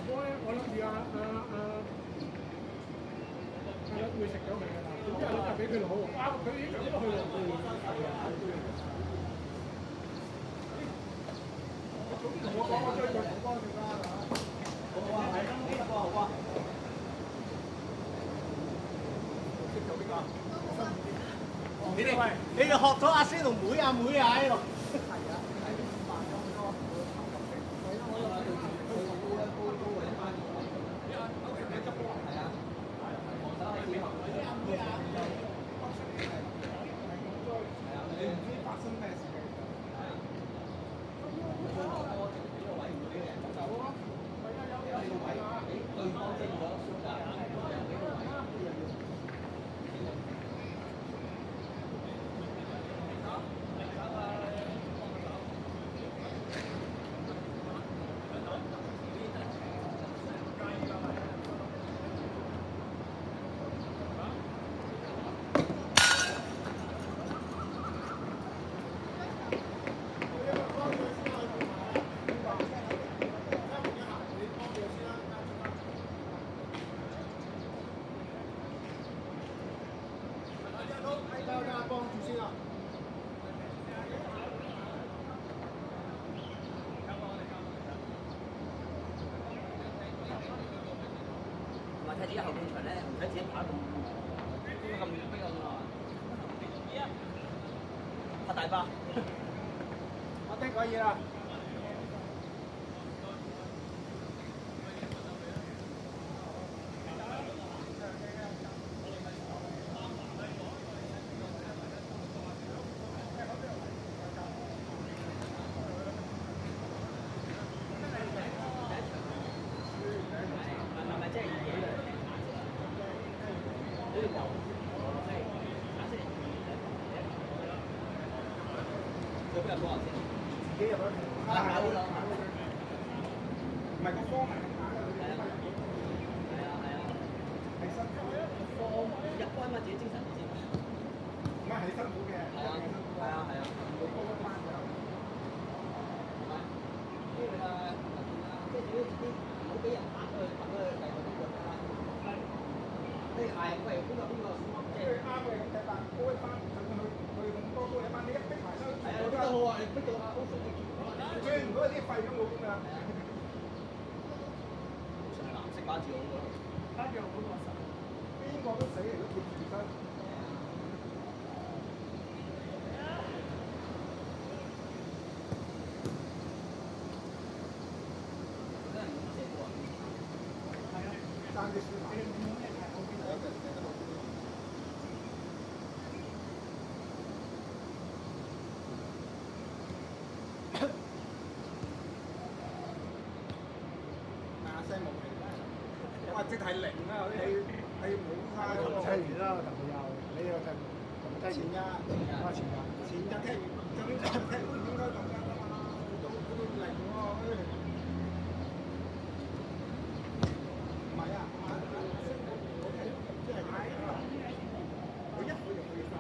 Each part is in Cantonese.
波咧，我諗住會食咗佢㗎啦，點知阿樂俾佢攞喎，哇！佢已經上咗去喎。早啲同我講，我追佢好幫佢啦。好啊，係咁呢個好啊。識做邊個？你哋學咗阿師同妹阿妹啊喺度。係啊，喺啲辦公嗰個係啊，我有去高嘅一班。係啊，防守係點啊？係啊，你唔知發生咩事嘅。係啊。最後波呢個位唔俾人走啊！有呢個位俾對方佔咗輸㗎，有呢個位。睇自己後半場咧，唔使自己跑咁逼咁啊！拍大巴，我聽可以啦。自己入去。唔係個方係打㗎，係啊，係辛苦嘅。入關嘛，自己精神啲先。唔係辛苦嘅。係啊。冇高一班㗎。即係唔好俾人打咗去第二個邊個啦。即係嗌喂邊個？即係啱嘅，咁但高一班佢咁多高一班，你一逼埋收。係啊，逼得好啊！你逼到阿 Ocean 你見唔到啊？最唔好啲廢咗冇㗎。藍色巴治好過。巴治好過實。邊個都死嚟都貼住身。爭啲輸埋。哇！即係零啦，嗰啲係冇晒喎。踢完啦，同佢又你又踢前㗎，前日踢完，就咁踢都應該咁㗎嘛，到零喎。唔係啊，我睇即係睇佢一去就去晒，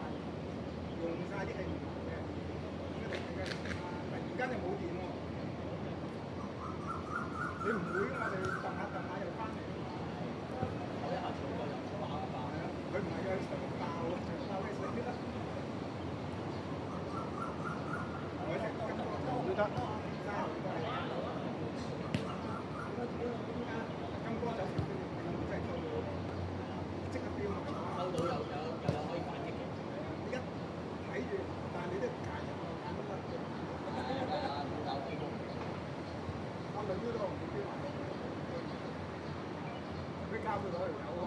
用晒啲氣唔同嘅，突然間就冇電喎。你唔會㗎嘛？你揼下又翻嚟。佢唔係嘅，長爆啊！長爆嘅水得，我食金哥都得，金哥就真係抽到，即刻飆埋，抽到又可以反擊嘅。一睇住，但係你都揀得嘅。我兩邊都唔飆埋，佢交佢攞嚟有喎。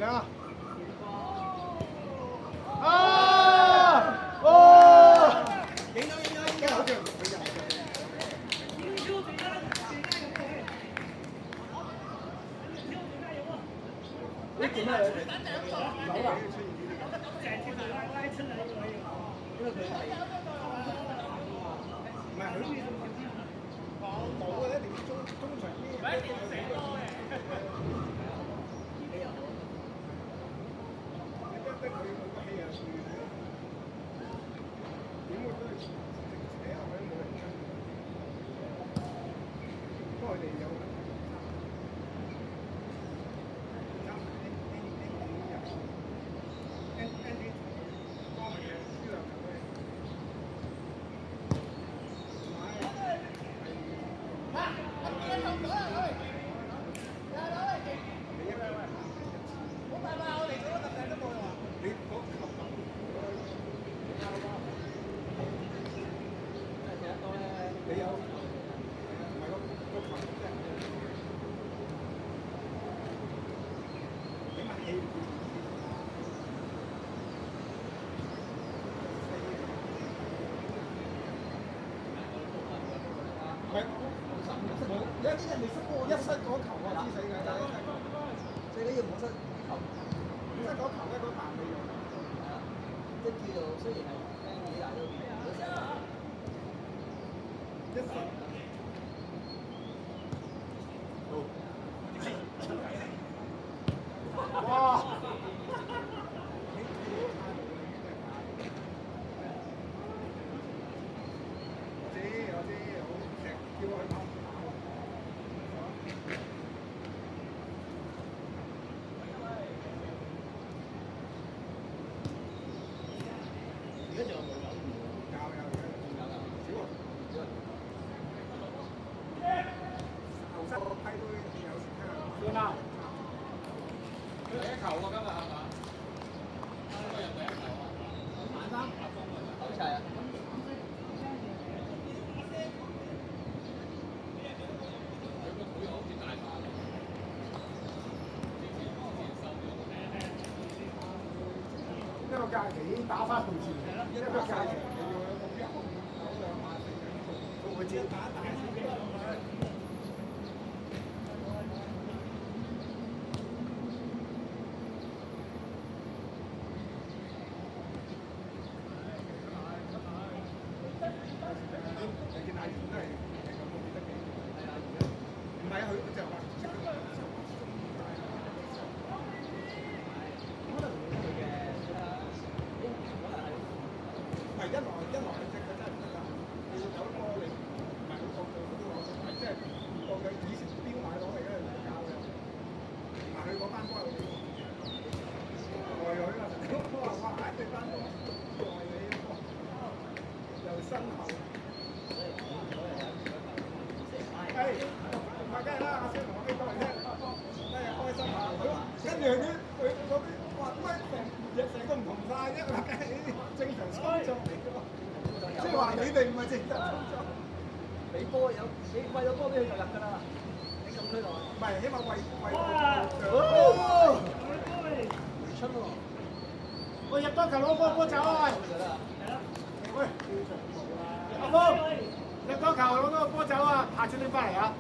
啊！影咗，好似佢呢件咩？有啊！因為佢係唔係佢冇嘅，一定要中場啲。佢冇乜氣啊！不過佢哋有。有啲人未失過，一失嗰球我知死㗎，但係最緊要冇失球，失嗰球咧嗰啖未用。係啊，即係叫做雖然係輕幾大都都成一失。哇！我知，好成叫佢跑。而家仲有冇有？後生個批都有時聽。算啦。第一球喎今日係嘛？今日第一球啊！晚三好齊啊！佢個腿好似大翻。一個假期已經打翻回前，一個假期你要有目標，有兩萬四人做，會接打大先俾佢。你見大全都係咁樣得幾？唔係啊，佢就話識得可能會嘅，唔係一來隻佢真係唔得㗎，你要有個你唔係好國際嗰啲攞出嚟，即係國際以前標買攞嚟嗰陣嚟搞嘅。嗱佢嗰班波係好外女啦，都話哇！呢班波外你又身後。係，唔係梗係啦，阿蕭同我飛過嚟啫，咩開心下佢，跟住佢嗰啲話乜成個唔同晒啫，梗係正常操作嚟㗎嘛，即係話你哋唔係正常操作，俾波有你餵咗波俾佢就入㗎啦，你咁推落去，唔係起碼為回春喎，我入多球攞波走啊！喂，阿峰，入多球攞多個波走啊！下次拎翻嚟啊！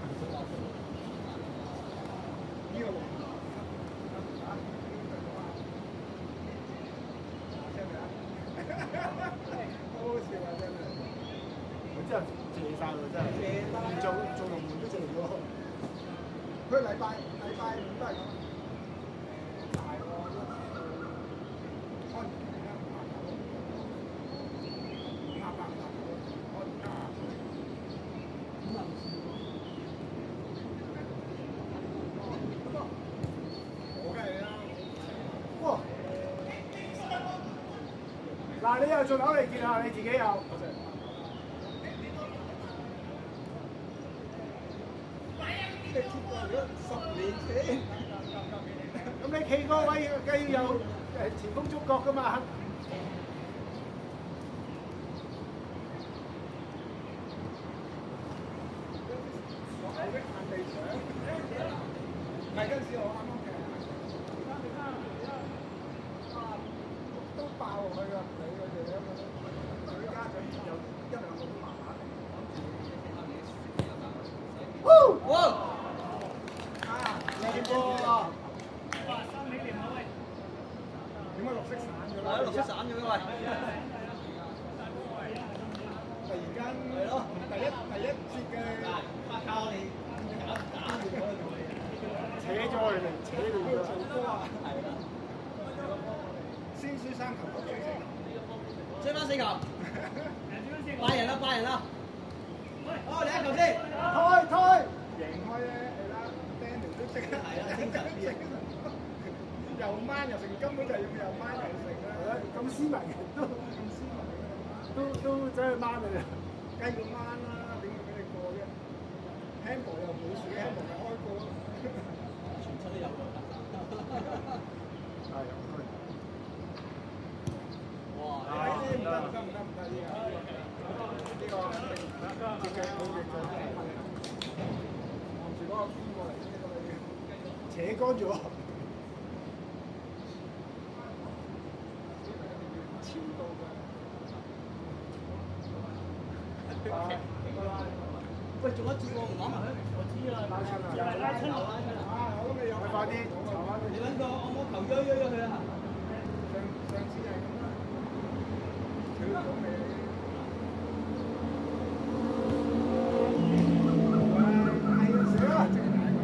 呢個好好笑啊真係，佢真係謝晒喎，真係。連做龍門都謝咗。佢禮拜五都係咁。大喎，開我梗係啦。哇！嗱，你又做樓嚟見下，你自己又。你 keep 過咗10年前。咁你企嗰位梗要有前鋒觸覺㗎嘛？唔係嗰陣時我啱啱嘅，都爆佢㗎，唔理佢哋咁樣。佢家長有一兩個都麻麻地，哇！靚波啊！點解綠色散咗啦？係綠色散咗嘅喂，突然間係咯，第一節嘅教你扯咗佢哋，扯佢哋。做波啊！先輸3球，追4球。追翻4球。班又成，根本就係要有班又成啦。咁斯文嘅都咁斯文嘅，都走去掹佢哋。雞要掹啦，點會俾你過啫？handball 又冇事，handball 咪開過咯。全出都有㗎。係啊。哇！呢啲唔得呢個肯定接嘅好嘅做。望住嗰個邊過嚟先得啦。扯乾咗。超到㗎。喂，仲有一節喎，唔攬埋佢。我知啦，拉親啦。又係拉親啦。我都未有。快啲，你揾個按摩球約佢啦。上次係咁啦。佢都未。大嘅寫啊，淨係大佢。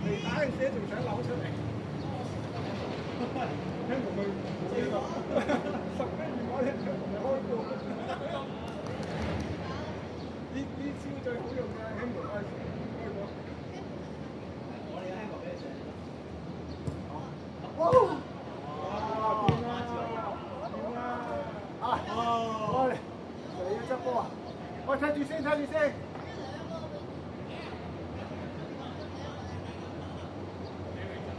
未打嘅寫仲想扭出嚟。聽同佢知道10蚊2蚊咧，同佢開過。呢招最好用嘅，輕無開過。我哋嘅香港俾你上。哇！掂啦！喂，你要執波啊！喂，睇住先，睇住先。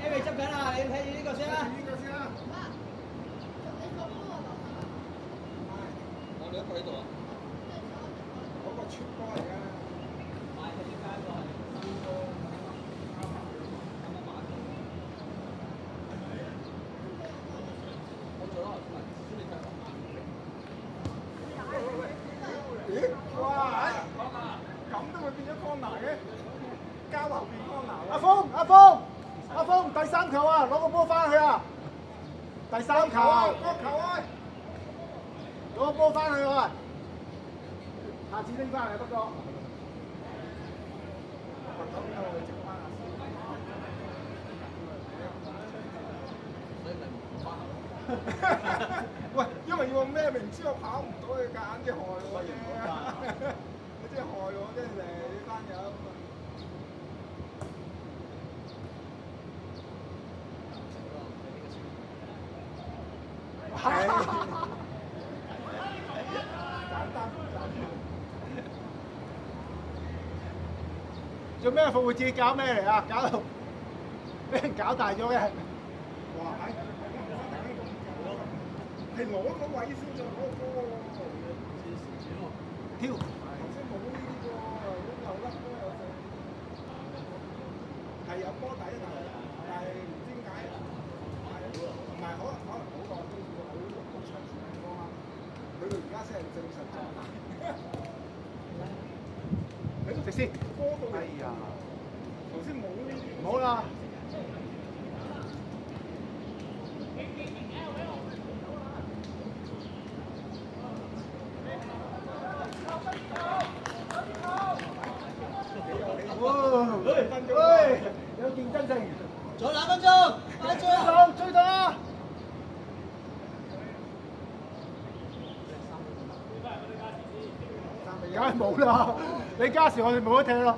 Amy 執緊啦，你睇住呢個先啦。呢個先啦。我兩個喺度啊。嗰個出波嚟㗎。買佢啲街個係3個。我做啦，先你睇下。咦？哇！咁都會變咗 corner 嘅，交後變 corner。阿峰，第三球啊，攞個波翻去啊！第三球，個球啊！攞個波翻去啊！下次拎翻嚟不過。喂，因為要咩明知我跑唔到，佢夾硬啲害我啫。你真係害我真係呢班友。係。簡單。做咩復活節搞咩嚟啊？搞到俾人搞大咗嘅。哇！係攞個位先再攞個波喎。跳。頭先冇呢啲喎，有甩波有剩。係有波底但係唔知點解，同埋可能好耐都要好長時間波啦。佢到而家先係正常狀態。食先。波到嚟。哎呀！頭先冇呢啲。冇啦。喂，有競爭性。仲有2分鐘，快追到啦！梗係冇啦，你加時我哋冇得踢咯。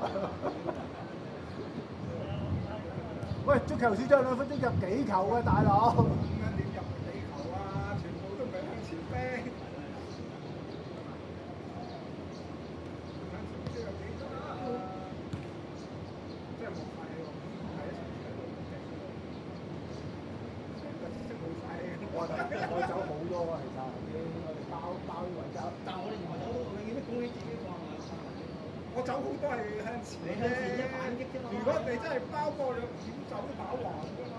喂，足球小將2分鐘入幾球啊，大佬？咁樣點入幾球啊？全部都唔係向前飛。我走好多啊，其實包呢位走。但係我哋原來走到永遠都恭喜自己放啊！我走好多係向前啫。你向前一反擊啫嘛。如果你真係包過你點走都打橫㗎嘛。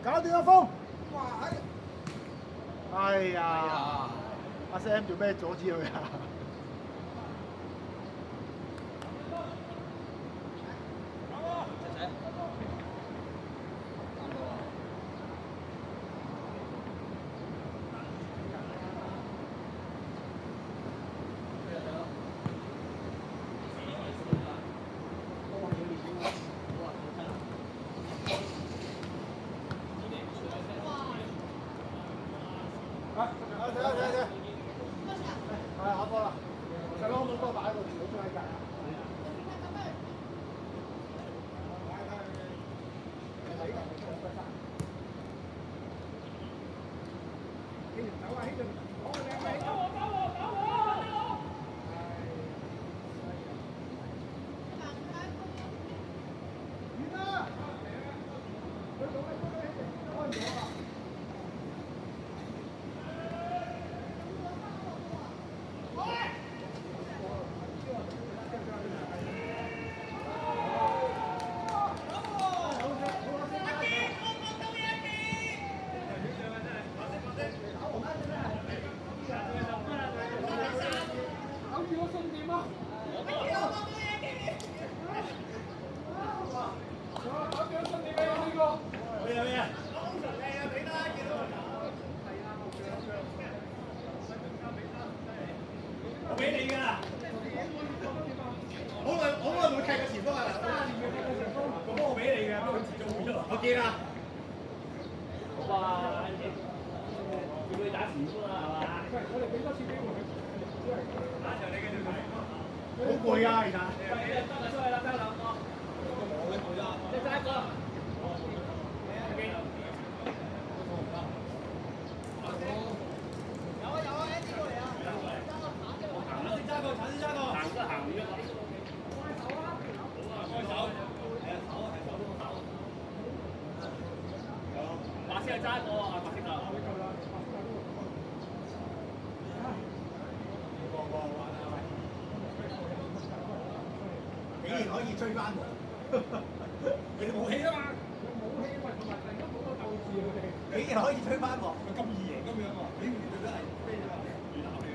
搞掂阿峰。哇！哎呀，阿 Sam 做咩阻止佢啊？係下波啦，細佬冇多擺喺度，唔好再計。我俾你㗎，好耐冇踢過前鋒啊！個波我俾你嘅，不過遲早會出嚟。我見啦，哇！叫佢打前鋒啦，係嘛？好攰啊，其實。出去啦，得兩個。你揸一個。行都行唔喐。白色係揸一個啊，白色啊。竟然可以追翻我，你冇氣啊嘛！竟然可以追翻我，咁易贏咁樣喎，你唔覺得係飛咗亂鬧你？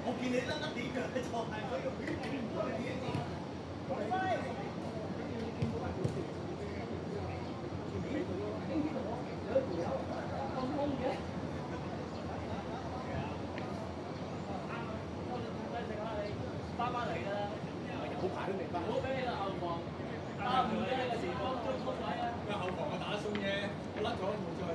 我見你甩甩點嘅，就係可以翻返嚟㗎啦，好排都未翻。唔好俾你個後防打唔到呢個前鋒追速位啊！個後防我打鬆啫，我甩咗冇再。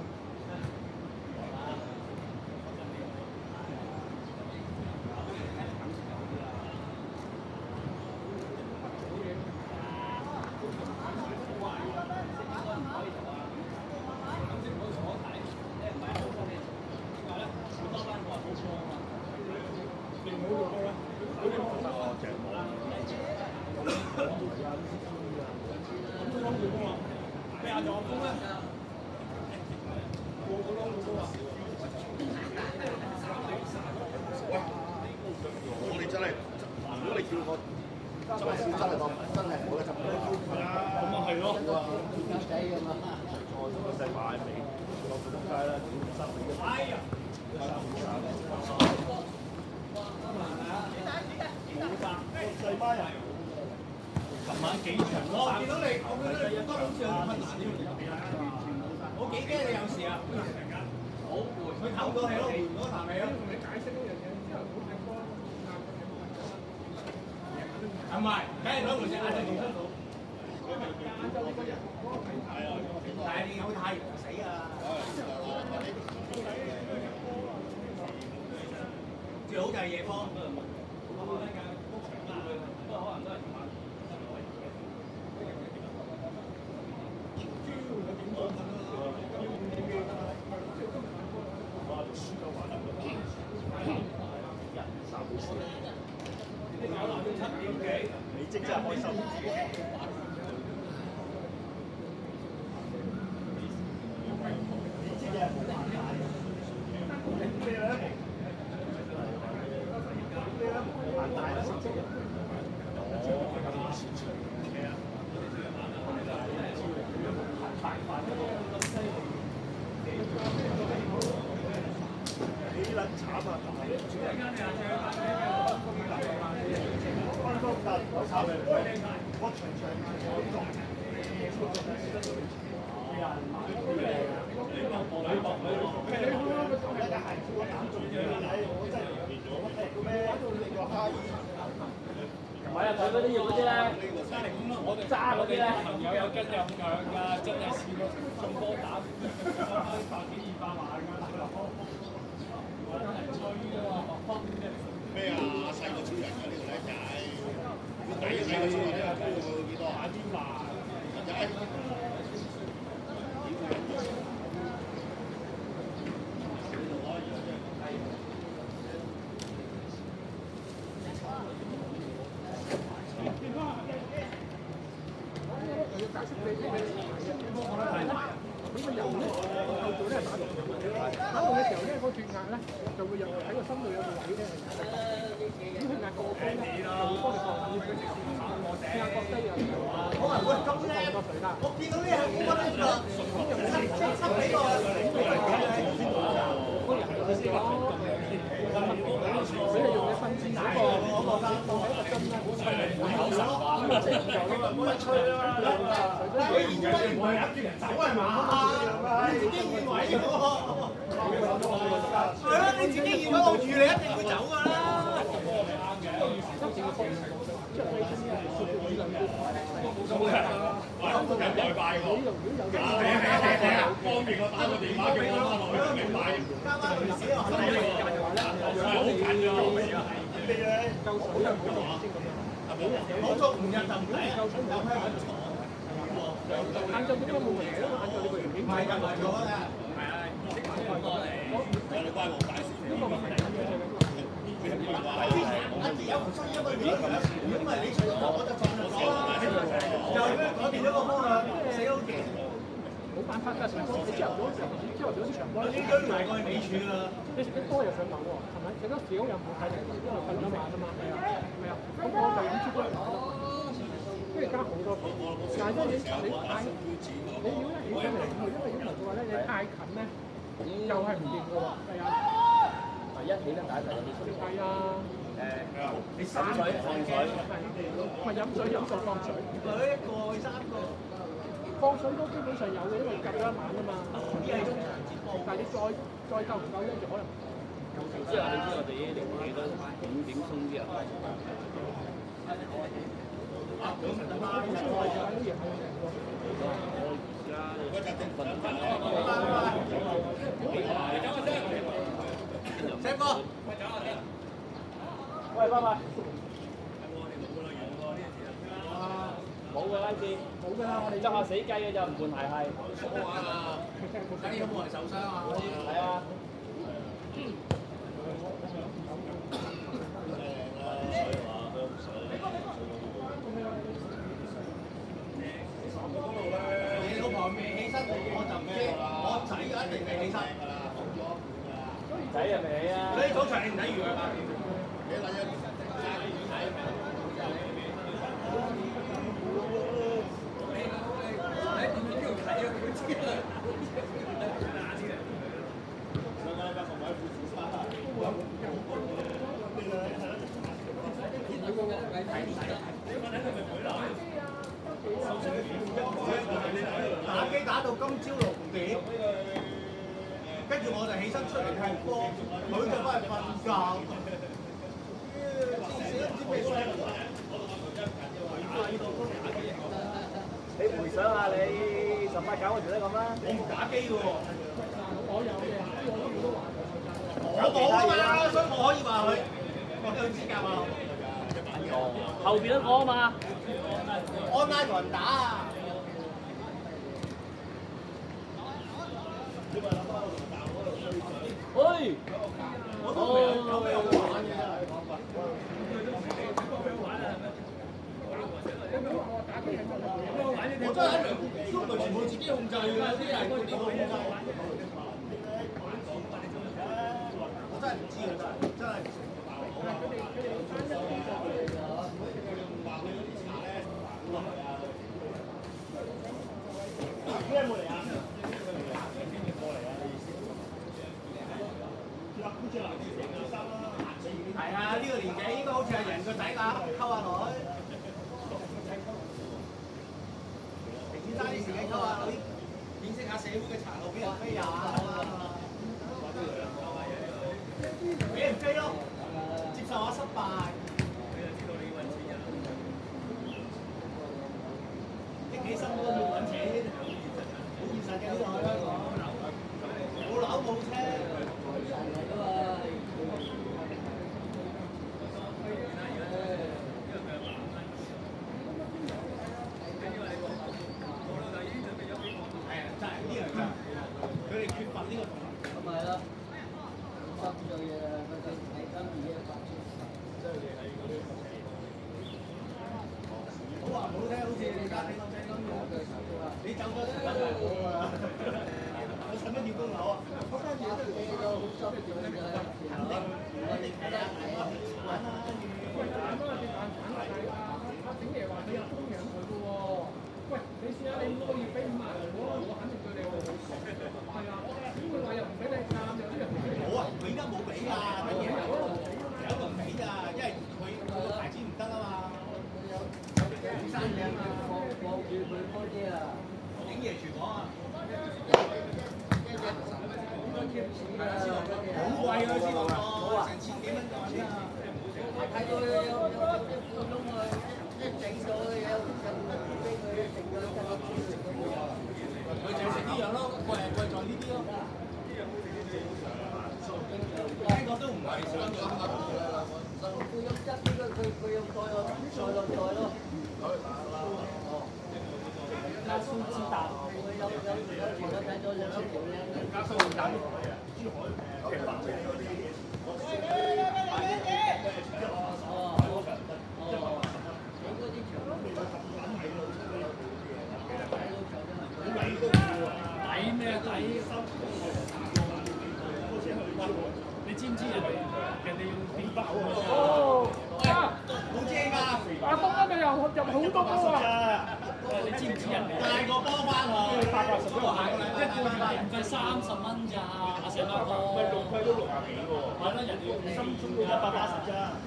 咩啊？仲有風咩？個個都好高啊！我哋真係，如果你叫我執少真係當真係冇得執。咁啊係咯。細買尾，落到街啦，哎呀！細班人。琴晚幾場我見到你，我見到你好似有啲困難添。我幾驚你有事啊！好攰，佢唞咗氣咯，換咗啖氣咯。唔係，梗係攞條線嗌你重新做。但係你有太陽死啊！最好就係夜波。你真係開心。我場場嗰啲肉嗰啲咧，渣嗰啲咧，朋友有跟有養㗎，真係試過中波打100幾200萬㗎，大佬。我真係吹啊！咩啊？細個超人啊！呢個僆仔，要抵細個超人啊！高幾多？打邊話？打動嘅時候咧，嗰血壓咧就會有喺個心度有個位咧係壓得咁血壓過高咧，就會幫你降血壓過低啊，可能會咁咧。我見到呢係冇乜㗎，濕俾個所以用嘅分子嗰個放喺個針咧，冇得吹啦！佢而家唔係諗住走係嘛？你自己以為喎？係啊！你自己以為我預你一定會走㗎啦！人代拜喎，係啊！方便我打個電話叫我翻落去明白。加翻佢少啊！好近㗎，你咧夠水就冇話，冇足5日就唔嚟，夠水唔夠香港坐。晏晝點解冇嚟咧？晏晝你個條件唔係咁耐咗啦。係啊，你乖王大事。呢個問題阿爺有唔需要個料，如果唔係你出咗我就放咗手啦。又咩改變咗個方向？死好勁！冇辦法㗎，所以我你朝頭早啲長波，你追埋過去尾柱啦。你食得多又上樓喎，係咪？食得少又冇體力，因為瞓咗晚啊嘛。係啊，係啊。咁我就飲朱古力，跟住加好多糖。但係咧，你太你如果一起上嚟，因為嘅話咧，你太近咧，又係唔掂㗎喎。係啊。一起咧，第一就有啲水。係啊。你3水放水，咪飲水放水。1個3個。放水都基本上有嘅，因為夾咗一晚啊嘛。啲係中長節目，但係你再夠唔夠咧，就可能。即係你知我哋啲年紀都點鬆啲啊？Xem cô. 喂，拜拜。冇㗎啦，知。冇㗎啦，我哋執下死雞嘅就唔換鞋係。好玩啊！睇有冇人受傷啊？係啊。你老婆未起身，我就唔知。我仔一定未起身。仔係未起啊？你早場你唔睇魚啊？打機打到今朝6點，跟住我就起身出嚟踢波，佢就翻去瞓覺。死都唔知咩聲。你回想下你18、9嗰時都咁啦。我唔打機嘅喎。我有嘅，我冇啊嘛，所以我可以話佢，我有資格啊。後邊嗰個啊嘛。online 同人打啊！喂！我都未有咩好玩嘅。我真係喺度全部自己控制㗎，有啲係嗰啲控制。我真係唔知啊！真係。邊個嚟啊？係啊，呢個年紀應該好似係人個仔㗎，溝下女。平時揸啲時間溝下女，見識下社會嘅殘酷，俾人飛下啊嘛。俾人飛咯，接受下失敗。好話唔好聽，好似你家你個仔咁樣，你走咗時間就係我啊！我使乜要供樓啊？嗰間嘢都幾多好收嘅，肯定係啊！玩啦，喂，咁啊，隻眼反係阿鼎爺話你有供養佢嘅喎。喂，你試下你每個月俾5萬我，我肯定對你好好。係啊，點會話又唔俾你探，有啲人唔俾你？冇啊！佢而家冇俾啊！乜嘢有一個唔俾咋，因為佢個牌子唔得啊嘛。生嘅嘛，放住佢開啲啊！鼎爺廚房啊！好貴啊！先講成千幾蚊個錢啊！睇到有啲半窿啊，一整咗有俾佢整咗一個錢嚟嘅喎。佢就食呢樣咯，貴在呢啲咯。呢個都唔係想講啊！佢用質呢個佢用再落咯。加蘇之達，佢有條睇咗兩條咧。加蘇之達，珠海嘅白色嗰啲。你嗰啲長都未到咁緊係露出嚟，抵都抵咩抵？你知唔知人哋用電筆好哦，好正㗎！阿東啊，你又入好多波啊！你知唔知人哋大個波翻去180都係一個月電費30蚊咋？阿成阿哥，咪用費都60幾喎。係咯，人哋用心中都180咋。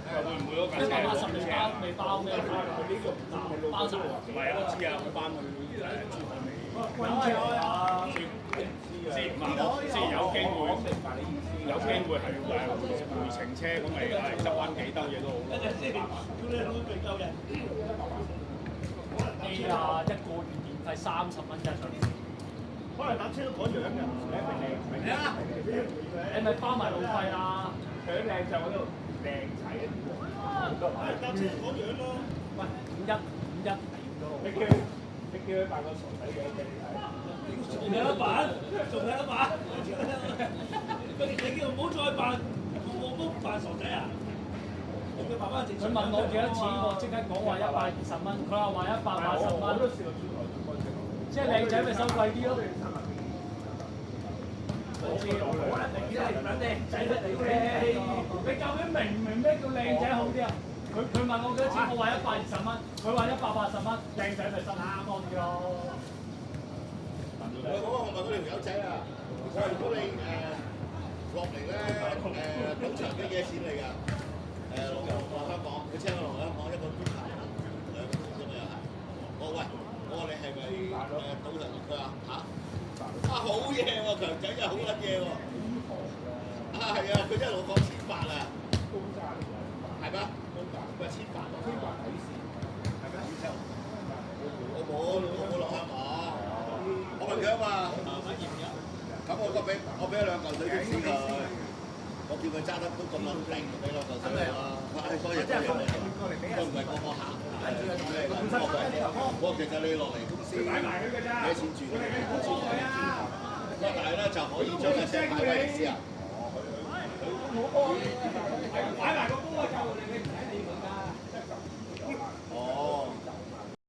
會唔會嗰架車180未包咩？佢呢個包晒。唔係啊，我知啊，我翻去珠海未。即係有機會，有機會係回程車咁咪執翻幾兜嘢都好。哎呀，一個月電費30蚊一場，可能搭車都嗰樣㗎，係啊！你咪包埋路費啦。佢啲靚就嗰度靚齊啊！搭車嗰樣咯。喂，51點咗。你叫佢扮個傻仔嘅俾你睇。仲有一版，仲有一版。你叫唔好再扮，冇扮傻仔啊！佢爸爸直佢問我幾多錢，我即刻講話120蚊，佢又話180蚊。我都試過珠海做過啫。即係靚仔咪收貴啲咯。我知我冇人哋靚仔得你你究竟明唔明咩叫靚仔好啲啊？佢問我幾多錢，我話120蚊，佢話180蚊，靚仔咪收啱多啲咯。我問嗰條友仔啊，我話如果你落嚟咧賭場俾幾多錢你㗎？落香港，佢車我落香港一個鐘頭2個鐘咁又係。我話喂，我話你係咪賭場？佢話嚇好嘢喎，強仔真係好撚嘢喎。係啊，佢真係同我講1800啊。係咩？佢話1800睇線，係咩？我冇落香港。我問佢啊嘛，咁我俾咗2嚿水的士佢，我叫佢揸得都咁撚定，俾2嚿水佢啦。多謝，都唔係個個行。我其實你落嚟公司幾多錢住？但係咧就可以將架車擺威尼斯啊。擺埋個波就你唔使理佢㗎。哦。